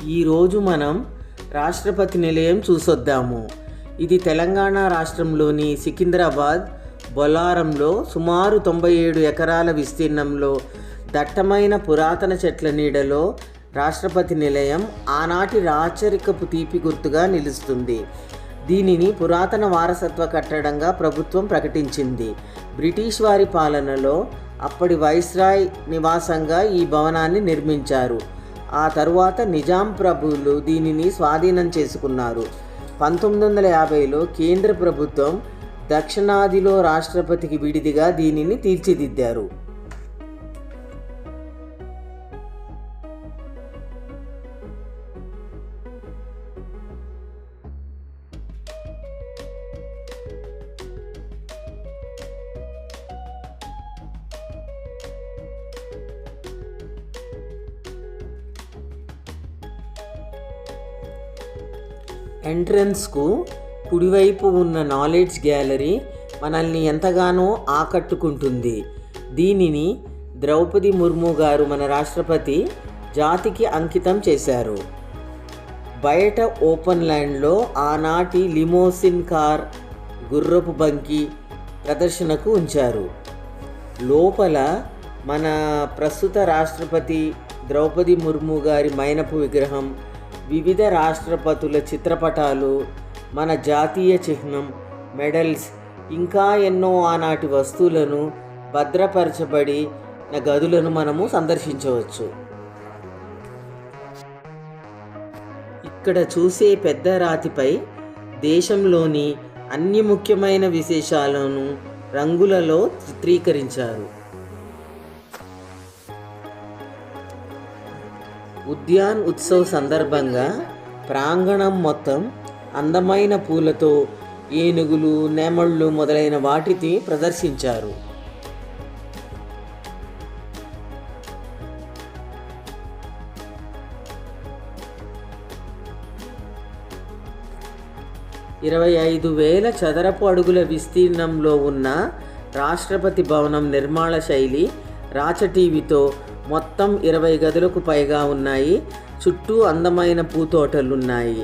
ఈరోజు మనం రాష్ట్రపతి నిలయం చూసొద్దాము. ఇది తెలంగాణ రాష్ట్రంలోని సికింద్రాబాద్ బొలారంలో సుమారు 97 ఎకరాల విస్తీర్ణంలో దట్టమైన పురాతన చెట్ల నీడలో రాష్ట్రపతి నిలయం ఆనాటి రాచరికపు తీపి గుర్తుగా నిలుస్తుంది. దీనిని పురాతన వారసత్వ కట్టడంగా ప్రభుత్వం ప్రకటించింది. బ్రిటిష్ వారి పాలనలో అప్పటి వైస్రాయ్ నివాసంగా ఈ భవనాన్ని నిర్మించారు. ఆ తరువాత నిజాం ప్రభువులు దీనిని స్వాధీనం చేసుకున్నారు. 1950లో కేంద్ర ప్రభుత్వం దక్షిణాదిలో రాష్ట్రపతికి విడిదిగా దీనిని తీర్చిదిద్దారు. ఎంట్రన్స్కు కుడివైపు ఉన్న నాలెడ్జ్ గ్యాలరీ మనల్ని ఎంతగానో ఆకట్టుకుంటుంది. దీనిని ద్రౌపది ముర్ము గారు మన రాష్ట్రపతి జాతికి అంకితం చేశారు. బయట ఓపెన్ ల్యాండ్లో ఆనాటి లిమోసిన్ కార్, గుర్రపు బంకి ప్రదర్శనకు ఉంచారు. లోపల మన ప్రస్తుత రాష్ట్రపతి ద్రౌపది ముర్ము గారి మైనపు విగ్రహం, వివిధ రాష్ట్రపతుల చిత్రపటాలు, మన జాతీయ చిహ్నం, మెడల్స్, ఇంకా ఎన్నో ఆనాటి వస్తువులను భద్రపరచబడిన గదులను మనము సందర్శించవచ్చు. ఇక్కడ చూసే పెద్ద రాతిపై దేశంలోని అన్ని ముఖ్యమైన విశేషాలను రంగులలో చిత్రీకరించారు. ఉద్యాన్ ఉత్సవ్ సందర్భంగా ప్రాంగణం మొత్తం అందమైన పూలతో ఏనుగులు, నెమళ్ళు మొదలైన వాటిని ప్రదర్శించారు. ,25,000 చదరపు అడుగుల విస్తీర్ణంలో ఉన్న రాష్ట్రపతి భవనం నిర్మాణ శైలి రాచటీవితో మొత్తం 20 గదులకు పైగా ఉన్నాయి. చుట్టూ అందమైన పూతోటలున్నాయి.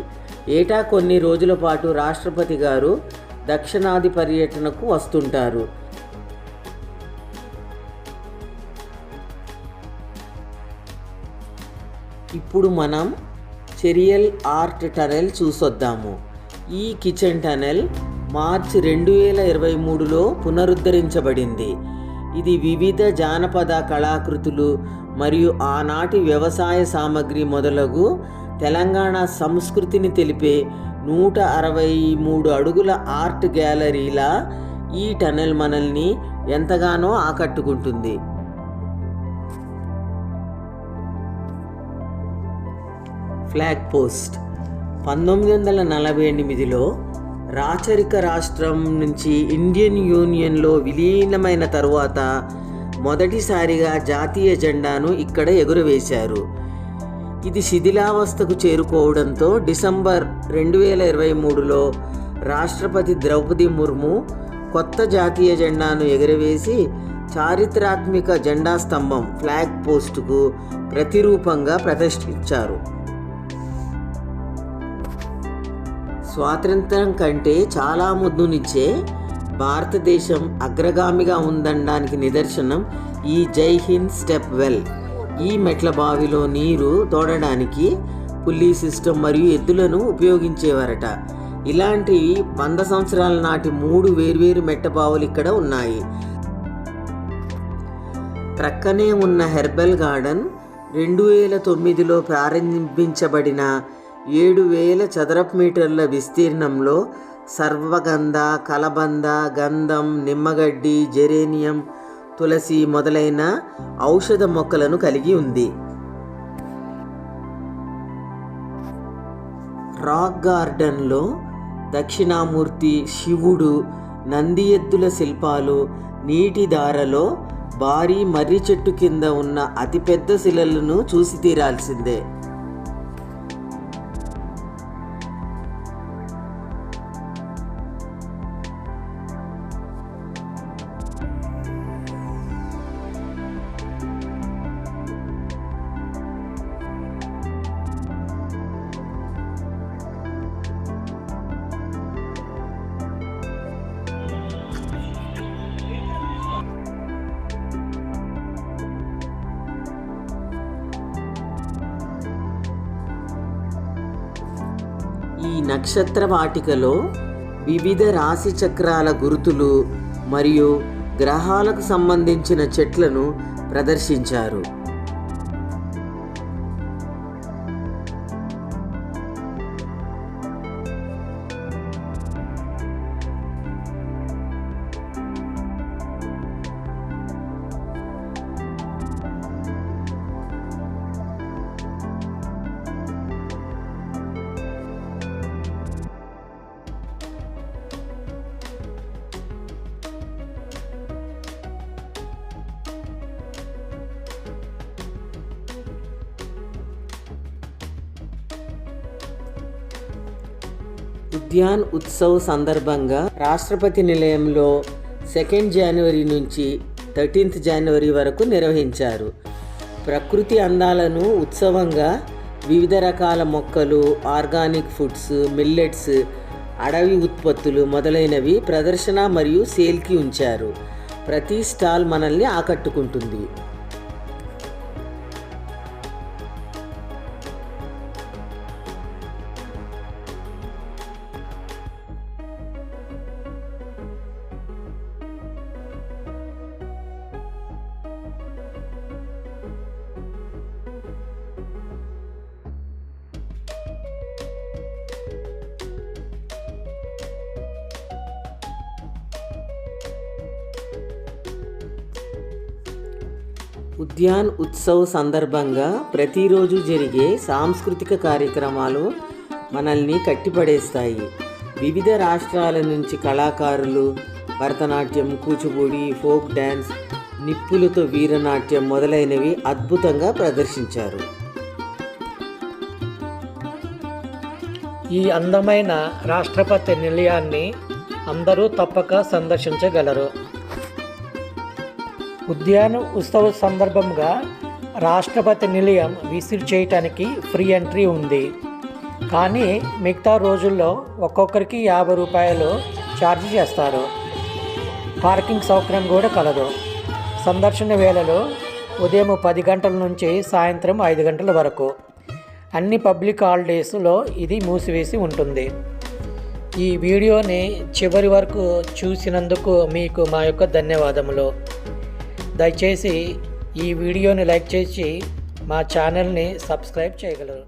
ఏటా కొన్ని రోజుల పాటు రాష్ట్రపతి గారు దక్షిణాది పర్యటనకు వస్తుంటారు. ఇప్పుడు మనం చెరియల్ ఆర్ట్ టనెల్ చూసొద్దాము. ఈ కిచెన్ టనెల్ మార్చి 2023లో పునరుద్ధరించబడింది. ఇది వివిధ జానపద కళాకృతులు మరియు ఆనాటి వ్యవసాయ సామగ్రి మొదలగు తెలంగాణ సంస్కృతిని తెలిపే 163 అడుగుల ఆర్ట్ గ్యాలరీలా ఈ టనెల్ మనల్ని ఎంతగానో ఆకట్టుకుంటుంది. ఫ్లాగ్ పోస్ట్ 1948లో రాచరిక రాష్ట్రం నుంచి ఇండియన్ యూనియన్లో విలీనమైన తరువాత మొదటిసారిగా జాతీయ జెండాను ఇక్కడ ఎగురవేశారు. ఇది శిథిలావస్థకు చేరుకోవడంతో డిసెంబర్ 2023లో రాష్ట్రపతి ద్రౌపది ముర్ము కొత్త జాతీయ జెండాను ఎగురవేసి చారిత్రాత్మక జెండా స్తంభం ఫ్లాగ్ పోస్టుకు ప్రతిరూపంగా ప్రతిష్ఠించారు. స్వాతంత్రం కంటే చాలా ముందునిచ్చే భారతదేశం అగ్రగామిగా ఉందనడానికి నిదర్శనం ఈ జై హింద్ స్టెప్ వెల్. ఈ మెట్ల బావిలో నీరు తోడడానికి పుల్లీ సిస్టమ్ మరియు ఎద్దులను ఉపయోగించేవారట. ఇలాంటి 100 సంవత్సరాల నాటి 3 వేర్వేరు మెట్ట బావులు ఇక్కడ ఉన్నాయి. ప్రక్కనే ఉన్న హెర్బల్ గార్డెన్ 2009లో ప్రారంభించబడిన 7,000 చదరపు మీటర్ల విస్తీర్ణంలో సర్వగంధ, కలబంద, గంధం, నిమ్మగడ్డి, జెరేనియం, తులసి మొదలైన ఔషధ మొక్కలను కలిగి ఉంది. రాక్ గార్డెన్లో దక్షిణామూర్తి, శివుడు, నంది ఎద్దుల శిల్పాలు, నీటి దారలో భారీ మర్రి చెట్టు కింద ఉన్న అతిపెద్ద శిలలను చూసి తీరాల్సిందే. నక్షత్ర వాటికలో వివిధ రాశి చక్రాల గుర్తులు మరియు గ్రహాలకు సంబంధించిన చెట్లను ప్రదర్శించారు. ఉద్యాన్ ఉత్సవ్ సందర్భంగా రాష్ట్రపతి నిలయంలో 2 జనవరి నుంచి 13 జనవరి వరకు నిర్వహించారు. ప్రకృతి అందాలను ఉత్సవంగా వివిధ రకాల మొక్కలు, ఆర్గానిక్ ఫుడ్స్, మిల్లెట్స్, అడవి ఉత్పత్తులు మొదలైనవి ప్రదర్శన మరియు సేల్కి ఉంచారు. ప్రతి స్టాల్ మనల్ని ఆకట్టుకుంటుంది. ఉద్యాన్ ఉత్సవ్ సందర్భంగా ప్రతిరోజు జరిగే సాంస్కృతిక కార్యక్రమాలు మనల్ని కట్టిపడేస్తాయి. వివిధ రాష్ట్రాల నుంచి కళాకారులు భరతనాట్యం, కూచిపూడి, ఫోక్ డ్యాన్స్, నిప్పులతో వీరనాట్యం మొదలైనవి అద్భుతంగా ప్రదర్శించారు. ఈ అందమైన రాష్ట్రపతి నిలయాన్ని అందరూ తప్పక సందర్శించగలరు. ఉద్యాన ఉత్సవ సందర్భంగా రాష్ట్రపతి నిలయం విజిట్ చేయటానికి ఫ్రీ ఎంట్రీ ఉంది. కానీ మిగతా రోజుల్లో ఒక్కొక్కరికి 50 రూపాయలు ఛార్జ్ చేస్తారు. పార్కింగ్ సౌకర్యం కూడా కలదు. సందర్శన వేళలు ఉదయం 10 గంటల నుంచి సాయంత్రం 5 గంటల వరకు. అన్ని పబ్లిక్ హాలిడేస్లో ఇది మూసివేసి ఉంటుంది. ఈ వీడియోని చివరి వరకు చూసినందుకు మీకు మా యొక్క ధన్యవాదములు. దయచేసి ఈ వీడియోని లైక్ చేసి మా ఛానల్ని సబ్స్క్రైబ్ చేయగలరు.